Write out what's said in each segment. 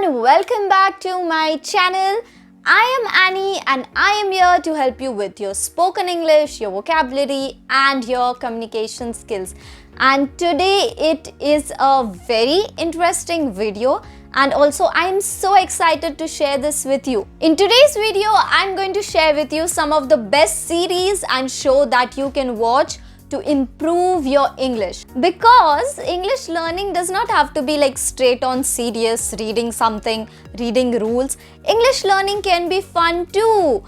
everyone, welcome back to my channel. I am Annie and I am here to help you with your spoken English, your vocabulary and your communication skills. And today it is a very interesting video and also I am so excited to share this with you. In today's video, I am going to share with you some of the best series and show that you can watch to improve your English, because English learning does not have to be like straight on serious, reading something, reading rules. English learning can be fun too.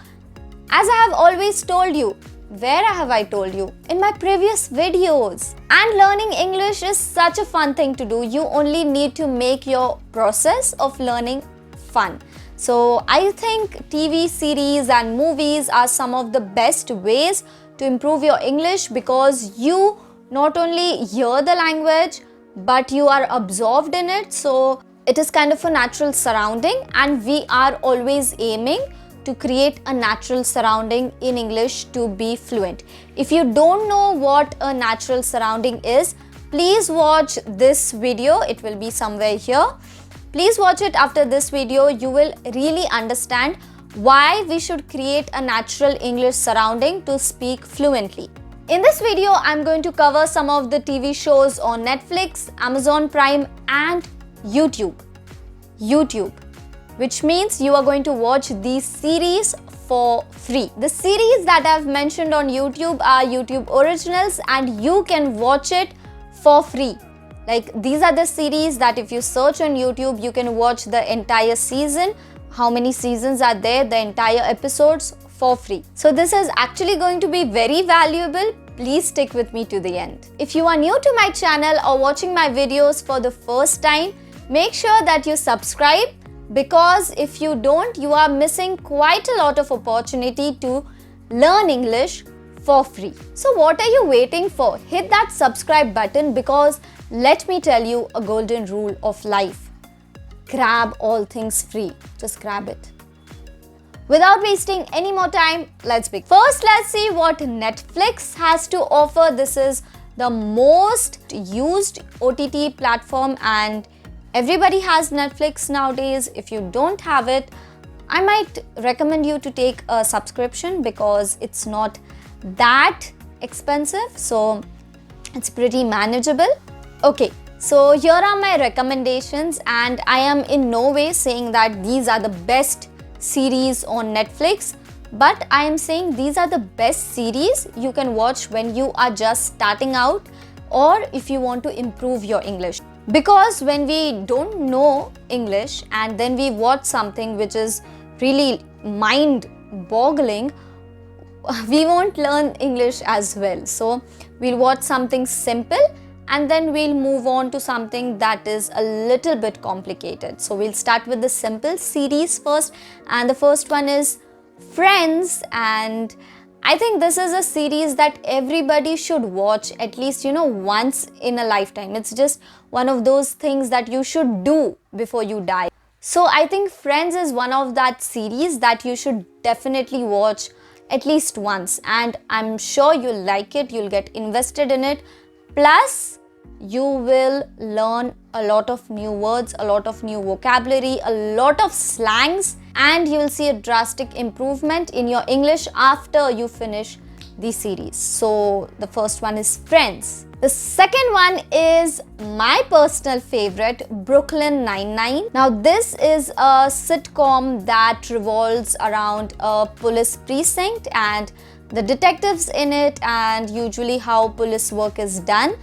As I have always told you, where have I told you? In my previous videos. And learning English is such a fun thing to do. You only need to make your process of learning fun. So I think TV series and movies are some of the best ways to improve your English, because you not only hear the language but you are absorbed in it. So it is kind of a natural surrounding, and we are always aiming to create a natural surrounding in English to be fluent. If you don't know what a natural surrounding is, please watch this video. It will be somewhere here. Please watch it after this video. You will really understand why we should create a natural English surrounding to speak fluently. In this video, I'm going to cover some of the TV shows on Netflix, Amazon Prime and YouTube, which means you are going to watch these series for free. The series that I've mentioned on YouTube are YouTube originals and you can watch it for free. Like, these are the series that if you search on YouTube, you can watch the entire season. How many seasons are there, the entire episodes for free. So this is actually going to be very valuable. Please stick with me to the end. If you are new to my channel or watching my videos for the first time, make sure that you subscribe, because if you don't, you are missing quite a lot of opportunity to learn English for free. So what are you waiting for? Hit that subscribe button, because let me tell you a golden rule of life. Grab all things free. Just grab it. Without wasting any more time, let's begin. First, let's see what Netflix has to offer. This is the most used OTT platform and everybody has Netflix nowadays. If you don't have it, I might recommend you to take a subscription because it's not that expensive. So it's pretty manageable. Okay. So here are my recommendations, and I am in no way saying that these are the best series on Netflix, but I am saying these are the best series you can watch when you are just starting out or if you want to improve your English. Because when we don't know English and then we watch something which is really mind-boggling, we won't learn English as well. So we'll watch something simple and then we'll move on to something that is a little bit complicated. So we'll start with the simple series first, and the first one is Friends, and I think this is a series that everybody should watch at least, once in a lifetime. It's just one of those things that you should do before you die. So I think Friends is one of that series that you should definitely watch at least once, and I'm sure you'll like it, you'll get invested in it. Plus, you will learn a lot of new words, a lot of new vocabulary, a lot of slangs, and you will see a drastic improvement in your English after you finish the series. So the first one is Friends. The second one is my personal favorite, Brooklyn Nine-Nine. Now this is a sitcom that revolves around a police precinct and the detectives in it, and usually how police work is done.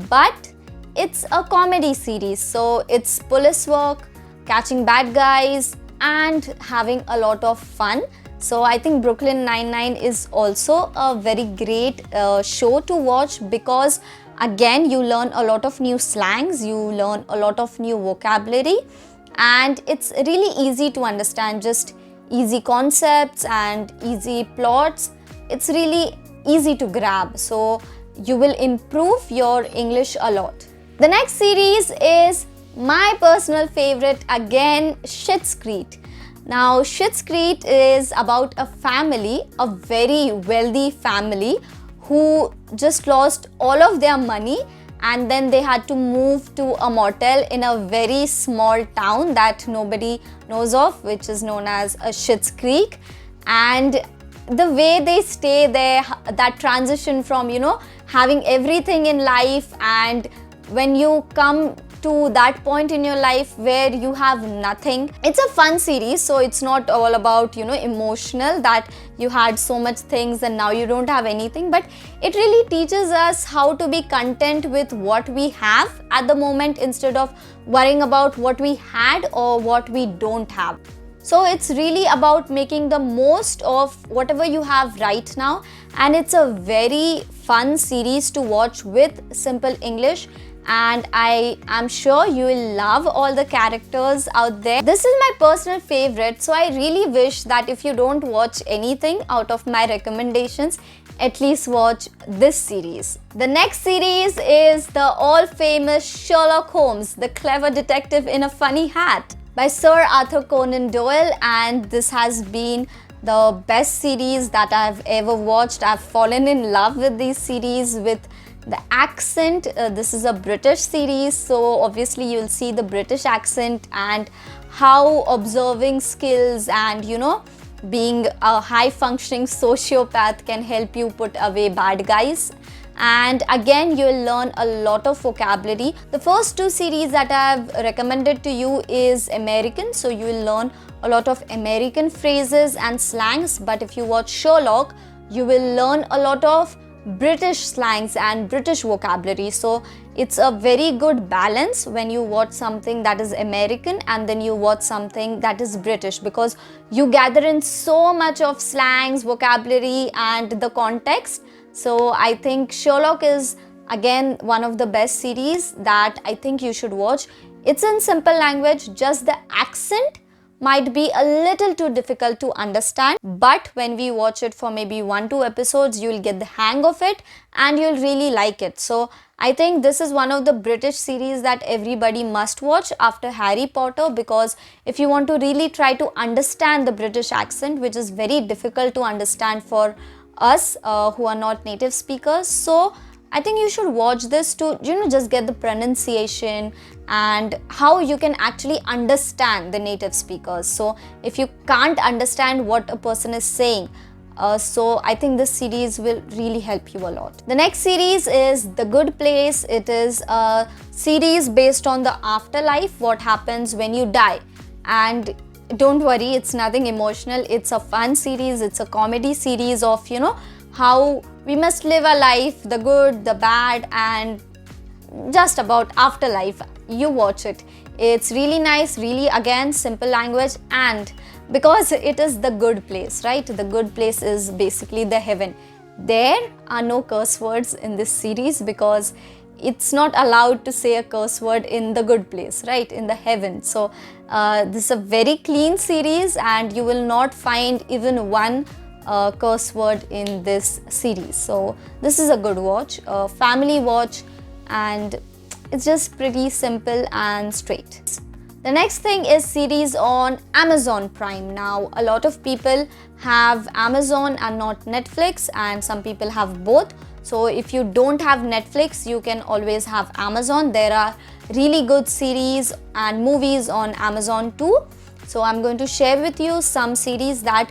But it's a comedy series, so it's police work, catching bad guys and having a lot of fun. So I think Brooklyn Nine-Nine is also a very great show to watch, because again you learn a lot of new slangs, you learn a lot of new vocabulary, and it's really easy to understand, just easy concepts and easy plots. It's really easy to grab, so you will improve your English a lot. The next series is my personal favorite again, Schitt's Creek. Now Schitt's Creek is about a family, a very wealthy family who just lost all of their money and then they had to move to a motel in a very small town that nobody knows of, which is known as Schitt's Creek. And the way they stay there, that transition from, you know, having everything in life, and when you come to that point in your life where you have nothing. It's a fun series, so it's not all about, you know, emotional that you had so much things and now you don't have anything, but it really teaches us how to be content with what we have at the moment instead of worrying about what we had or what we don't have. So it's really about making the most of whatever you have right now, and it's a very fun series to watch with simple English, and I am sure you will love all the characters out there. This is my personal favorite, so I really wish that if you don't watch anything out of my recommendations, at least watch this series. The next series is the all-famous Sherlock Holmes, the clever detective in a funny hat, by Sir Arthur Conan Doyle, and this has been the best series that I've ever watched. I've fallen in love with these series, with the accent. This is a British series, so obviously you'll see the British accent and how observing skills and, you know, being a high functioning sociopath can help you put away bad guys. And again, you'll learn a lot of vocabulary. The first two series that I've recommended to you is American, so you will learn a lot of American phrases and slangs, but if you watch Sherlock, you will learn a lot of British slangs and British vocabulary. So it's a very good balance when you watch something that is American and then you watch something that is British, because you gather in so much of slangs, vocabulary and the context. So I think Sherlock is again one of the best series that I think you should watch. It's in simple language, just the accent might be a little too difficult to understand, but when we watch it for maybe 1-2 episodes, you'll get the hang of it and you'll really like it. So I think this is one of the British series that everybody must watch after Harry Potter, because if you want to really try to understand the British accent, which is very difficult to understand for us who are not native speakers, so I think you should watch this to, you know, just get the pronunciation and how you can actually understand the native speakers. So if you can't understand what a person is saying, so I think this series will really help you a lot. The next series is The Good Place. It is a series based on the afterlife, what happens when you die. And don't worry, it's nothing emotional. It's a fun series. It's a comedy series of, you know, how we must live a life, the good, the bad, and just about afterlife. You watch it. It's really nice, really again simple language, and because it is the good place, right? The good place is basically the heaven. There are no curse words in this series because it's not allowed to say a curse word in the good place, right? In the heaven. So this is a very clean series and you will not find even one curse word in this series. So this is a good watch, a family watch, and it's just pretty simple and straight. The next thing is series on Amazon Prime. Now a lot of people have Amazon and not Netflix, and some people have both. So if you don't have Netflix, you can always have Amazon. There are really good series and movies on Amazon too. So I'm going to share with you some series that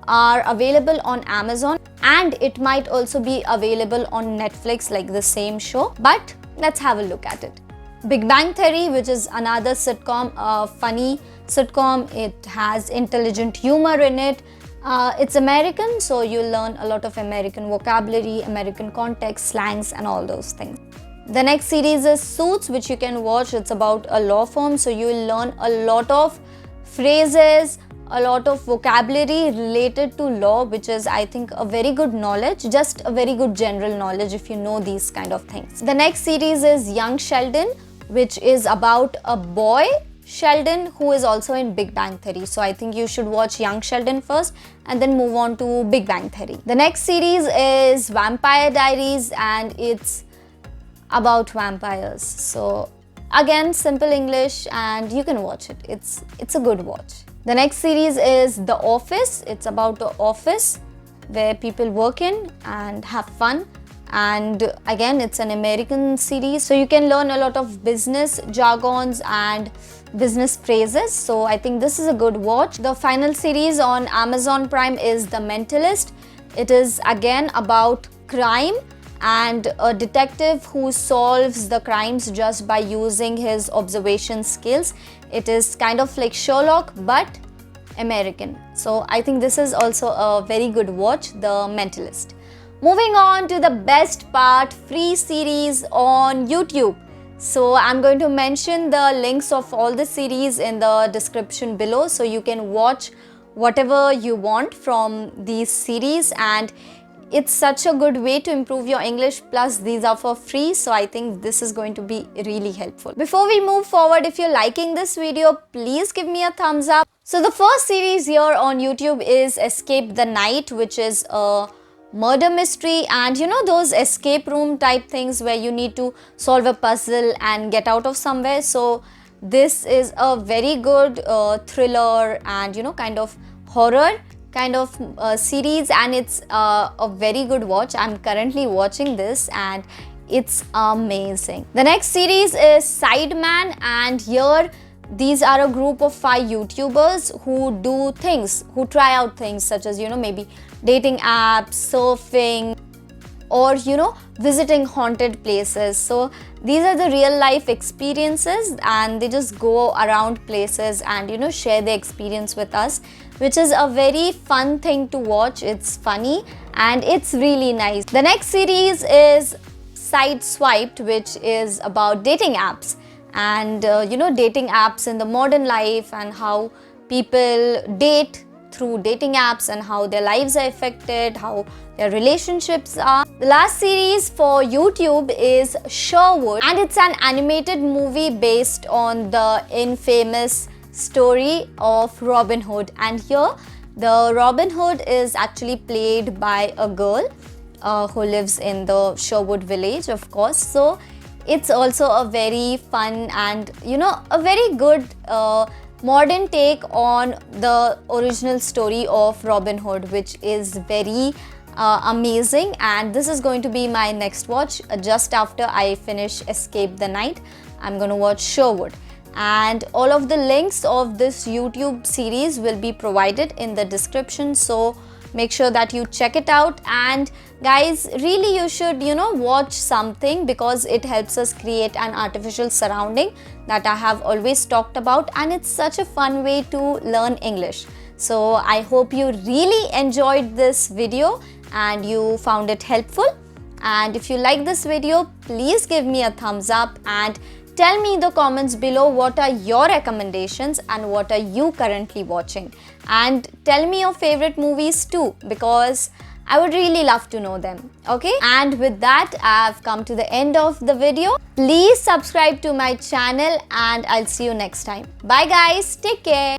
are available on Amazon, and it might also be available on Netflix, like the same show, but let's have a look at it. Big Bang Theory, which is another sitcom, a funny sitcom. It has intelligent humor in it. It's American, so you'll learn a lot of American vocabulary, American context, slangs and all those things. The next series is Suits, which you can watch. It's about a law firm, so you will learn a lot of phrases, a lot of vocabulary related to law, which is, I think, a very good knowledge, just a very good general knowledge if you know these kind of things. The next series is Young Sheldon, which is about a boy, Sheldon, who is also in Big Bang Theory. So I think you should watch Young Sheldon first and then move on to Big Bang Theory. The next series is Vampire Diaries, and it's about vampires. So again, simple English and you can watch it. It's a good watch. The next series is The Office. It's about the office where people work in and have fun, and again it's an American series, so you can learn a lot of business jargons and business phrases. So I think this is a good watch. The final series on Amazon Prime is The Mentalist. It is again about crime and a detective who solves the crimes just by using his observation skills. It is kind of like Sherlock but American. So I think this is also a very good watch, The Mentalist. Moving on to the best part, free series on YouTube. So I'm going to mention the links of all the series in the description below, so you can watch whatever you want from these series, and it's such a good way to improve your English, plus these are for free, so I think this is going to be really helpful. Before we move forward, if you're liking this video, please give me a thumbs up. So the first series here on YouTube is Escape the Night, which is a murder mystery, and you know those escape room type things where you need to solve a puzzle and get out of somewhere. So this is a very good thriller and kind of horror kind of series, and it's a very good watch. I'm currently watching this and it's amazing. The next series is Sideman, and here these are a group of 5 YouTubers who do things, who try out things such as maybe dating apps, surfing, or visiting haunted places. So these are the real life experiences, and they just go around places and share their experience with us, which is a very fun thing to watch. It's funny and it's really nice. The next series is Sideswiped, which is about dating apps and dating apps in the modern life, and how people date through dating apps and how their lives are affected, how their relationships are. The last series for YouTube is Sherwood, and it's an animated movie based on the infamous story of Robin Hood. And here the Robin Hood is actually played by a girl who lives in the Sherwood village, of course. So it's also a very fun and a very good modern take on the original story of Robin Hood, which is very amazing. And this is going to be my next watch. Just after I finish Escape the Night, I'm going to watch Sherwood, and all of the links of this YouTube series will be provided in the description, so make sure that you check it out. And guys, really you should watch something, because it helps us create an artificial surrounding that I have always talked about, and it's such a fun way to learn English. So I hope you really enjoyed this video and you found it helpful. And if you like this video, please give me a thumbs up and tell me in the comments below what are your recommendations and what are you currently watching. And tell me your favorite movies too, because I would really love to know them. Okay? And with that, I've come to the end of the video. Please subscribe to my channel and I'll see you next time. Bye guys. Take care.